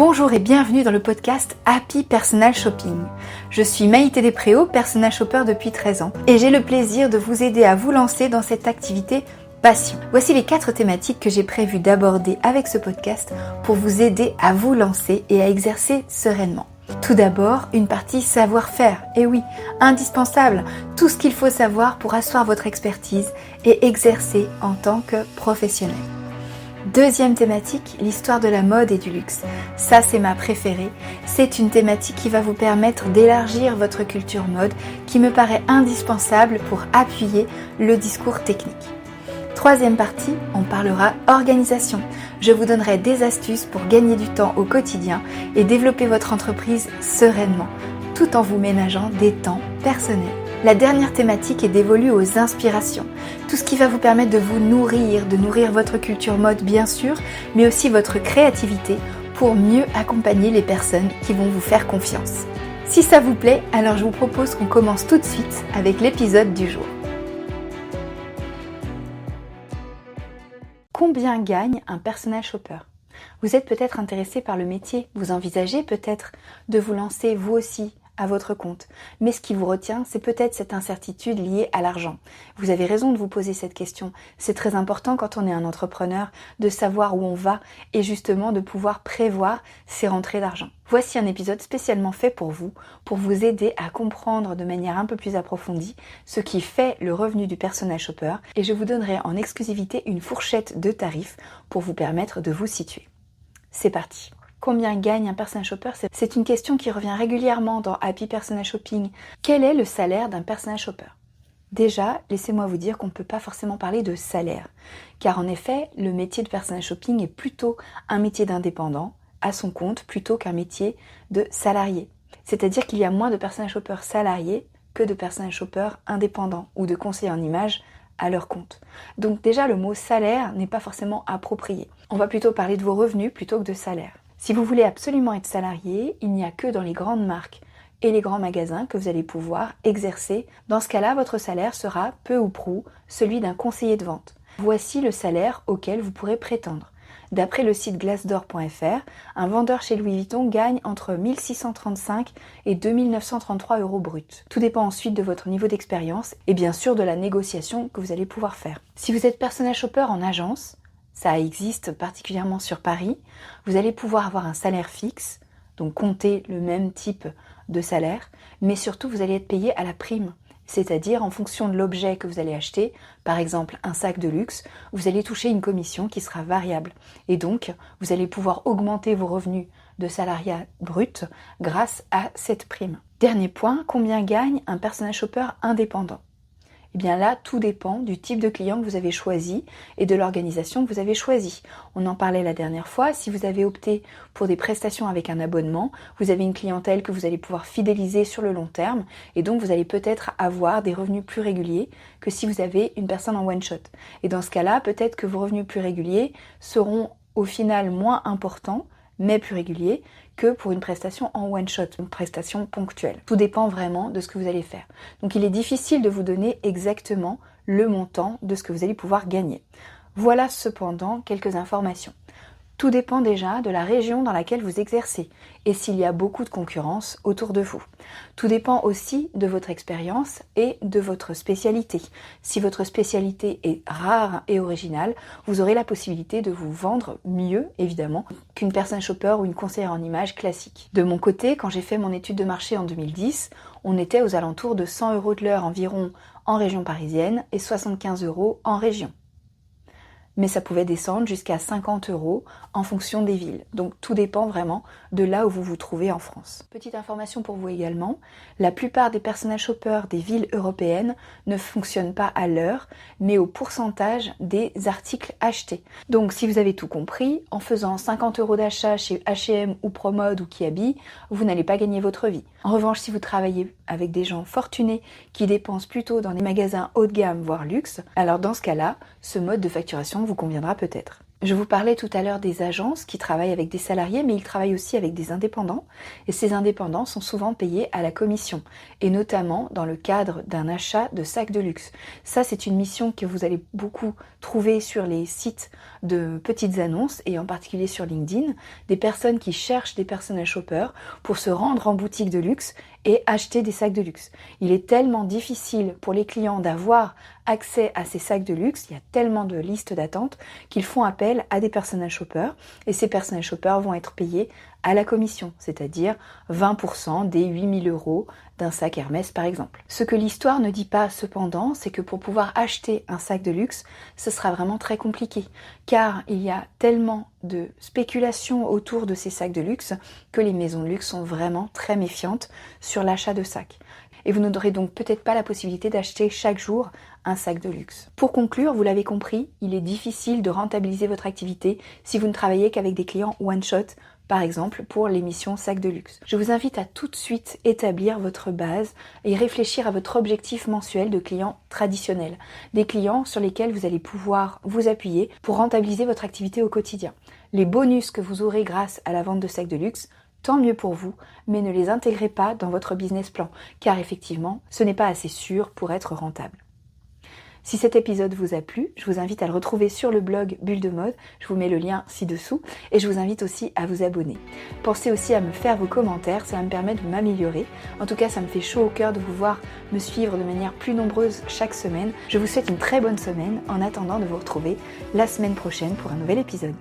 Bonjour et bienvenue dans le podcast Happy Personal Shopping. Je suis Maïté Despréaux, Personal Shopper depuis 13 ans et j'ai le plaisir de vous aider à vous lancer dans cette activité passion. Voici les 4 thématiques que j'ai prévu d'aborder avec ce podcast pour vous aider à vous lancer et à exercer sereinement. Tout d'abord, une partie savoir-faire. Et oui, indispensable, tout ce qu'il faut savoir pour asseoir votre expertise et exercer en tant que professionnel. Deuxième thématique, l'histoire de la mode et du luxe. Ça, c'est ma préférée. C'est une thématique qui va vous permettre d'élargir votre culture mode, qui me paraît indispensable pour appuyer le discours technique. Troisième partie, on parlera organisation. Je vous donnerai des astuces pour gagner du temps au quotidien et développer votre entreprise sereinement, tout en vous ménageant des temps personnels. La dernière thématique est dévolue aux inspirations. Tout ce qui va vous permettre de vous nourrir, de nourrir votre culture mode bien sûr, mais aussi votre créativité pour mieux accompagner les personnes qui vont vous faire confiance. Si ça vous plaît, alors je vous propose qu'on commence tout de suite avec l'épisode du jour. Combien gagne un personal shopper ? Vous êtes peut-être intéressé par le métier, vous envisagez peut-être de vous lancer vous aussi à votre compte. Mais ce qui vous retient, c'est peut-être cette incertitude liée à l'argent. Vous avez raison de vous poser cette question. C'est très important quand on est un entrepreneur de savoir où on va et justement de pouvoir prévoir ses rentrées d'argent. Voici un épisode spécialement fait pour vous aider à comprendre de manière un peu plus approfondie ce qui fait le revenu du personal shopper et je vous donnerai en exclusivité une fourchette de tarifs pour vous permettre de vous situer. C'est parti. Combien gagne un personal shopper ? C'est une question qui revient régulièrement dans Happy Personal Shopping. Quel est le salaire d'un personal shopper ? Déjà, laissez-moi vous dire qu'on ne peut pas forcément parler de salaire. Car en effet, le métier de personal shopping est plutôt un métier d'indépendant, à son compte, plutôt qu'un métier de salarié. C'est-à-dire qu'il y a moins de personal shoppers salariés que de personal shoppers indépendants ou de conseillers en images à leur compte. Donc déjà, le mot salaire n'est pas forcément approprié. On va plutôt parler de vos revenus plutôt que de salaire. Si vous voulez absolument être salarié, il n'y a que dans les grandes marques et les grands magasins que vous allez pouvoir exercer. Dans ce cas-là, votre salaire sera peu ou prou celui d'un conseiller de vente. Voici le salaire auquel vous pourrez prétendre. D'après le site glassdoor.fr, un vendeur chez Louis Vuitton gagne entre 1 635 et 2 933 € bruts. Tout dépend ensuite de votre niveau d'expérience et bien sûr de la négociation que vous allez pouvoir faire. Si vous êtes personal shopper en agence, ça existe particulièrement sur Paris, vous allez pouvoir avoir un salaire fixe, donc compter le même type de salaire, mais surtout vous allez être payé à la prime, c'est-à-dire en fonction de l'objet que vous allez acheter, par exemple un sac de luxe, vous allez toucher une commission qui sera variable. Et donc, vous allez pouvoir augmenter vos revenus de salariat brut grâce à cette prime. Dernier point, combien gagne un personal shopper indépendant ? Eh bien là, tout dépend du type de client que vous avez choisi et de l'organisation que vous avez choisi. On en parlait la dernière fois, si vous avez opté pour des prestations avec un abonnement, vous avez une clientèle que vous allez pouvoir fidéliser sur le long terme et donc vous allez peut-être avoir des revenus plus réguliers que si vous avez une personne en one shot. Et dans ce cas-là, peut-être que vos revenus plus réguliers seront au final moins importants, mais plus réguliers que pour une prestation en one shot, une prestation ponctuelle. Tout dépend vraiment de ce que vous allez faire. Donc il est difficile de vous donner exactement le montant de ce que vous allez pouvoir gagner. Voilà cependant quelques informations. Tout dépend déjà de la région dans laquelle vous exercez et s'il y a beaucoup de concurrence autour de vous. Tout dépend aussi de votre expérience et de votre spécialité. Si votre spécialité est rare et originale, vous aurez la possibilité de vous vendre mieux, évidemment, qu'une personne shopper ou une conseillère en images classique. De mon côté, quand j'ai fait mon étude de marché en 2010, on était aux alentours de 100 € de l'heure environ en région parisienne et 75 € en région. Mais ça pouvait descendre jusqu'à 50 € en fonction des villes. Donc tout dépend vraiment de là où vous vous trouvez en France. Petite information pour vous également, la plupart des personal shoppers des villes européennes ne fonctionnent pas à l'heure, mais au pourcentage des articles achetés. Donc si vous avez tout compris, en faisant 50 € d'achat chez H&M ou Promode ou Kiabi, vous n'allez pas gagner votre vie. En revanche, si vous travaillez avec des gens fortunés qui dépensent plutôt dans des magasins haut de gamme, voire luxe, alors dans ce cas-là, ce mode de facturation vous conviendra peut-être. Je vous parlais tout à l'heure des agences qui travaillent avec des salariés, mais ils travaillent aussi avec des indépendants. Et ces indépendants sont souvent payés à la commission, et notamment dans le cadre d'un achat de sacs de luxe. Ça, c'est une mission que vous allez beaucoup trouver sur les sites de petites annonces, et en particulier sur LinkedIn, des personnes qui cherchent des personal shoppers pour se rendre en boutique de luxe et acheter des sacs de luxe. Il est tellement difficile pour les clients d'avoir accès à ces sacs de luxe, il y a tellement de listes d'attente qu'ils font appel à des personal shoppers et ces personal shoppers vont être payés à la commission, c'est-à-dire 20% des 8 000 € d'un sac Hermès par exemple. Ce que l'histoire ne dit pas cependant, c'est que pour pouvoir acheter un sac de luxe, ce sera vraiment très compliqué, car il y a tellement de spéculation autour de ces sacs de luxe que les maisons de luxe sont vraiment très méfiantes sur l'achat de sacs. Et vous n'aurez donc peut-être pas la possibilité d'acheter chaque jour un sac de luxe. Pour conclure, vous l'avez compris, il est difficile de rentabiliser votre activité si vous ne travaillez qu'avec des clients one-shot, par exemple pour l'émission sac de luxe. Je vous invite à tout de suite établir votre base et réfléchir à votre objectif mensuel de clients traditionnels, des clients sur lesquels vous allez pouvoir vous appuyer pour rentabiliser votre activité au quotidien. Les bonus que vous aurez grâce à la vente de sacs de luxe, tant mieux pour vous, mais ne les intégrez pas dans votre business plan, car effectivement, ce n'est pas assez sûr pour être rentable. Si cet épisode vous a plu, je vous invite à le retrouver sur le blog Bulle de Mode, je vous mets le lien ci-dessous, et je vous invite aussi à vous abonner. Pensez aussi à me faire vos commentaires, ça va me permettre de m'améliorer. En tout cas, ça me fait chaud au cœur de vous voir me suivre de manière plus nombreuse chaque semaine. Je vous souhaite une très bonne semaine, en attendant de vous retrouver la semaine prochaine pour un nouvel épisode.